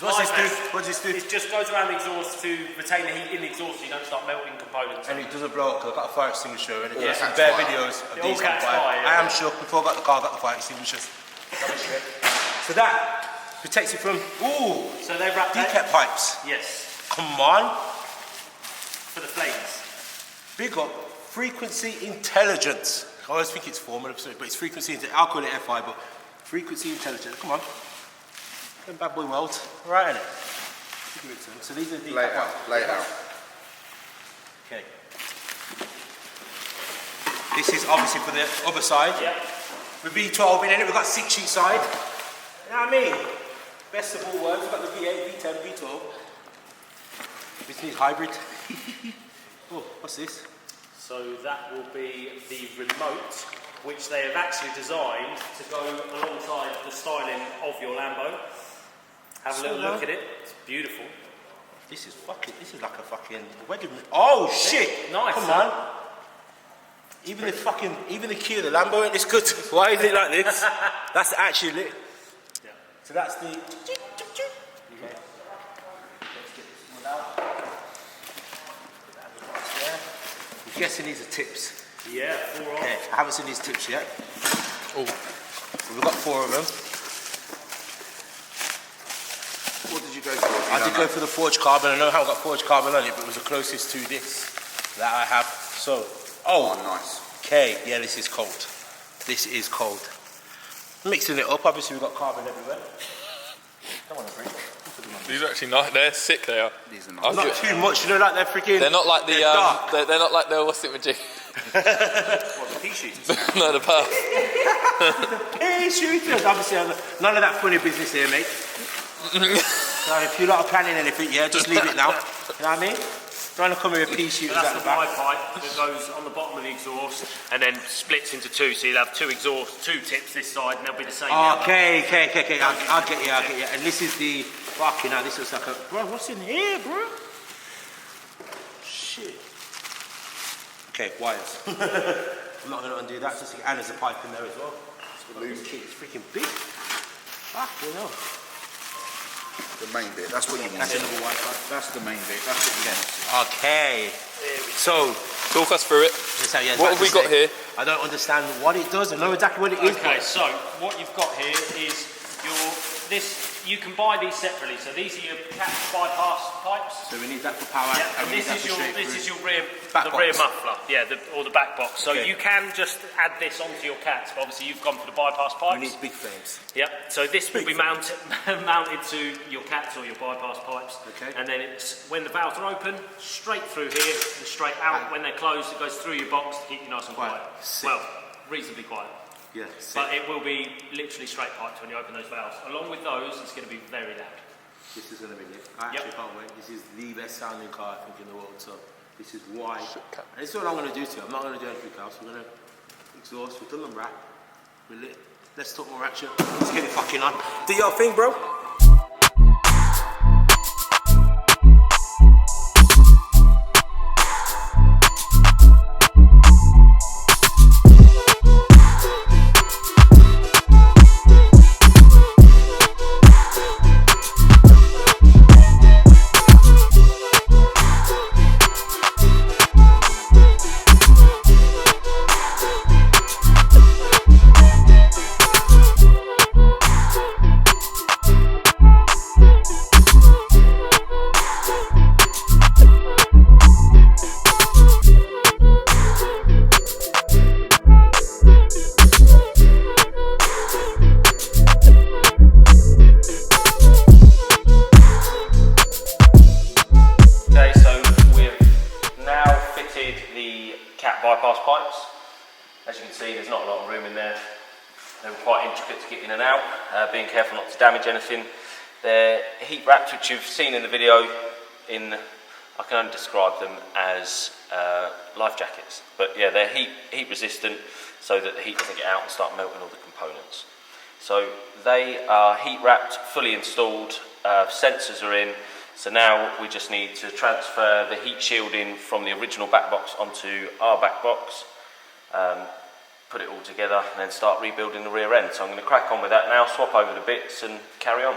So what's this do? What does this do? It just goes around the exhaust to retain the heat in the exhaust so you don't start melting components. And it doesn't blow up because I've got a fire extinguisher and it does some catch bare fire. videos of It all these catch on fire. fire, I yeah. am shook. Before I got the car, I got the fire extinguishers. So that protects it from, ooh, So they wrap decap pipes. Yes, Come on. for the flames. Big up frequency intelligence. I always think it's formula, but it's frequency intelligence. I'll call it FI, but frequency intelligence. Come on. Them bad boy welds. Right in it. So these are the Lay it out, lay it out. Okay. This is obviously for the other side. Yep. With V12 in it, we've got 6-sheet side. You know what I mean? Best of all worlds, we've got the V8, V10, V12. This needs hybrid. Oh, what's this? So that will be the remote, which they have actually designed to go alongside the styling of your Lambo. Have a little look at it. It's beautiful. This is like a fucking wedding. Oh shit! Nice, Come huh? on. Even the key of the Lambo ain't this good. Why is it like this? That's actually lit. Yeah. So that's the. Okay. Let's get this one out. Put that in the box there. I'm guessing these are tips. Yeah, 4 on. Okay, I haven't seen these tips yet. Oh, we've got 4 of them. What did you go for? I did go for the forged carbon. I know how I got forged carbon on it, but it was the closest to this that I have. So, Oh, nice. okay, yeah, this is cold. This is cold. Mixing it up, obviously we've got carbon everywhere. Don't want to break. These are actually nice. They're sick. They are. These are nice. Not too much, you know, like they're freaking. They're not like the. they're dark. They're not like the what's it, Majid? What, the pea shooters? No, the puff. Hey, shooters! Obviously, none of that funny business here, mate. So if you're not planning anything, yeah, just leave it now. You know what I mean? Trying to come with a pea shooters That's at the the back. pipe that goes on the bottom of the exhaust and then splits into 2. So you'll have 2 tips this side and they'll be the same. Okay. I'll get you. And this is the fucking hell, this looks like a. Bro, what's in here, bro? Shit. Okay, wires. I'm not going to undo that, just and there's a pipe in there as well. It's freaking big. Fucking hell. The main bit, that's what you want. That's another one. That's the main bit, that's what you want. Okay. So, Talk us through it. yeah, What have we got here? I don't understand what it does. I know exactly what it is. Okay, so what you've got here is this. You can buy these separately. So these are your cat bypass pipes. So we need that for power. Yeah, and this is your rear muffler, yeah, or the back box. So you can just add this onto your cats, but obviously you've gone for the bypass pipes. We need big frames. Yep. So this will be mounted to your cats or your bypass pipes. Okay. And then it's when the valves are open, straight through here and straight out. When they're closed, it goes through your box to keep you nice and quiet. Sick. Well, reasonably quiet. Yeah. But it will be literally straight piped when you open those valves. Along with those, it's going to be very loud. This is going to be lit. I actually can't wait. This is the best sounding car I think in the world. So this is why. And this is what I'm going to do to it. I'm not going to do anything else. We're going to exhaust. We've done them right. We're lit. Let's talk more action. Let's get it fucking on. Do your thing, bro. Bypass pipes. As you can see, there's not a lot of room in there. They're quite intricate to get in and out, being careful not to damage anything. They're heat wrapped, which you've seen in the video. I can only describe them as life jackets, but yeah, they're heat resistant, so that the heat doesn't get out and start melting all the components. So they are heat wrapped, fully installed. Sensors are in. So now we just need to transfer the heat shielding from the original back box onto our back box, put it all together and then start rebuilding the rear end. So I'm going to crack on with that now, swap over the bits and carry on.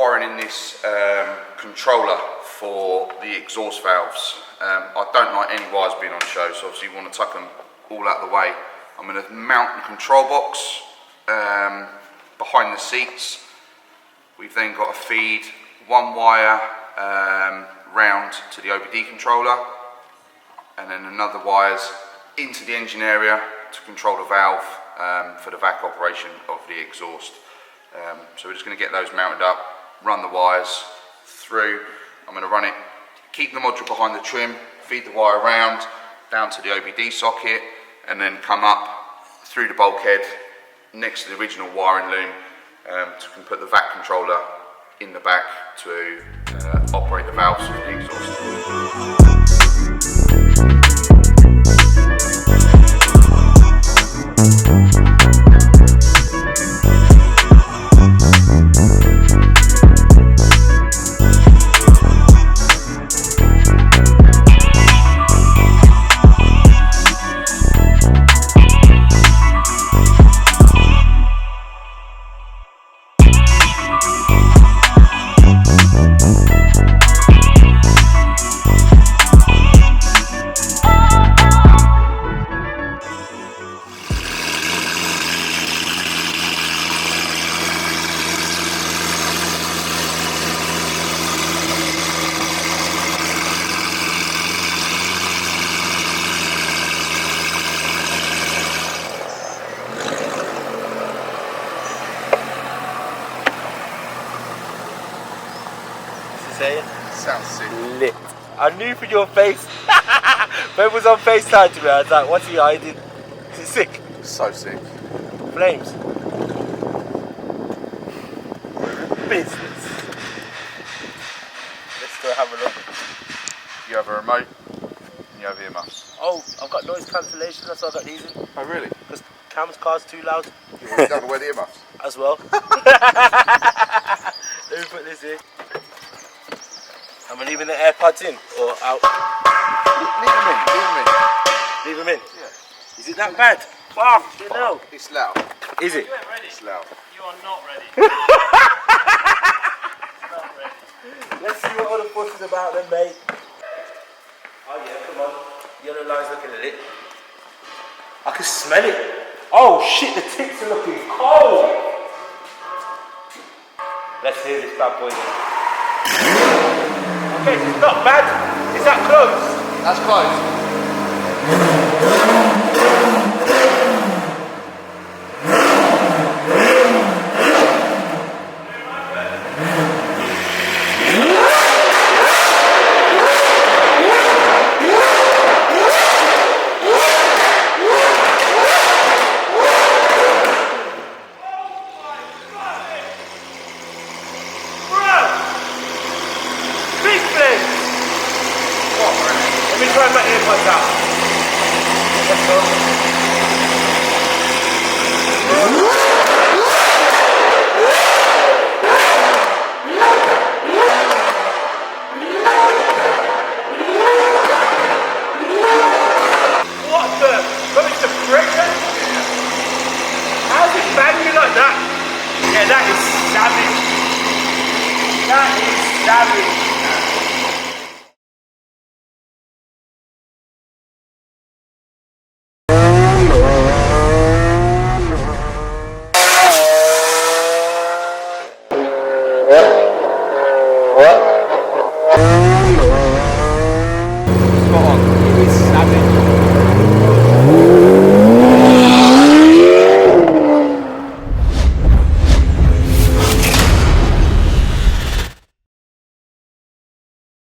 wiring in this controller for the exhaust valves. I don't like any wires being on show, so obviously you want to tuck them all out the way. I'm going to mount the control box behind the seats. We've then got to feed one wire round to the OBD controller, and then another wires into the engine area to control the valve for the vac operation of the exhaust. So we're just going to get those mounted up, run the wires through. I'm going to run it, keep the module behind the trim, feed the wire around down to the OBD socket, and then come up through the bulkhead next to the original wiring loom to put the vac controller in the back to operate the valves for the exhaust. Sounds sick. Lit. I knew from your face. Ben was on FaceTime to me. I was like, what's he hiding? Is it sick? So sick. Flames. Business. Let's go have a look. You have a remote and you have earmuffs. Oh, I've got noise cancellation. That's why I got these in. Oh really? Because Cam's car's too loud. You don't wear the earmuffs? As well. Let me put this in. Am I leaving the AirPods in or out? Leave them in, leave them in. Leave them in? Yeah. Is it that bad? Fuck, you know. It's loud. Is it? You ain't ready. It's loud. You are not ready. Not ready. Let's see what all the fuss is about then, mate. Oh yeah, come on. Yellow line's looking lit. I can smell it. Oh shit, the tips are looking cold. Let's hear this bad boy then. Okay, it's not bad. Is that close? That's close. Let me try my AirPods out. Let's go. What the? Going to friction? How's it banging like that? Yeah, that is savage. That is savage.